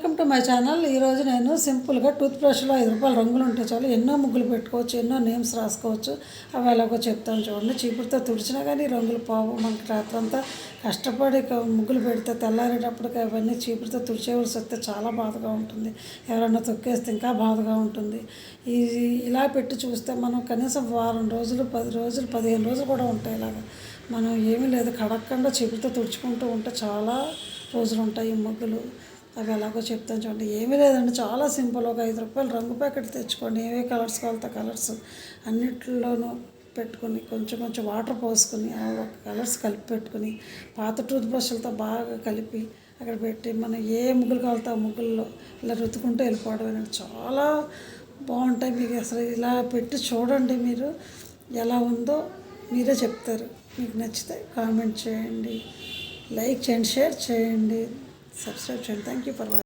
Welcome to my channel. ఈరోజు నేను సింపుల్గా టూత్ బ్రష్లో ₹5 రంగులు ఉంటే చాలు ఎన్నో ముగ్గులు పెట్టుకోవచ్చు, ఎన్నో నేమ్స్ రాసుకోవచ్చు. అవి ఎలాగో చెప్తాను చూడండి. చీపురుతో తుడిచినా కానీ రంగులు పోవు. మనకి రాత్రంతా కష్టపడి ముగ్గులు పెడితే తెల్లారేటప్పటికి అవన్నీ చీపురుతో తుడిచేవలసి వస్తే చాలా బాధగా ఉంటుంది. ఎవరైనా తొక్కేస్తే ఇంకా బాధగా ఉంటుంది. ఇలా పెట్టి చూస్తే మనం కనీసం వారం రోజులు, 10 రోజులు, 15 రోజులు కూడా ఉంటాయి. ఇలాగా మనం ఏమీ లేదు, కడగకుండా చీపురుతో తుడుచుకుంటూ ఉంటే చాలా రోజులు ఉంటాయి ముగ్గులు. అవి ఎలాగో చెప్తాను చూడండి. ఏమీ లేదండి, చాలా సింపుల్. ఒక ₹5 రంగు ప్యాకెట్ తెచ్చుకోండి. ఏవే కలర్స్ కావాలితే కలర్స్ అన్నిట్లోనూ పెట్టుకుని కొంచెం కొంచెం వాటర్ పోసుకుని ఒక కలర్స్ కలిపి పెట్టుకుని పాత టూత్ బ్రష్లతో బాగా కలిపి అక్కడ పెట్టి మనం ఏ ముగ్గులు కావాలితే ఆ ముగ్గుల్లో ఇలా రుద్దుకుంటూ వెళ్ళిపోవడం చాలా బాగుంటాయి. మీకు అసలు ఇలా పెట్టి చూడండి, మీరు ఎలా ఉందో మీరే చెప్తారు. మీకు నచ్చితే కామెంట్ చేయండి, లైక్ చేయండి, షేర్ చేయండి, సబ్స్క్రైబ్ చేయండి. Thank you for watching.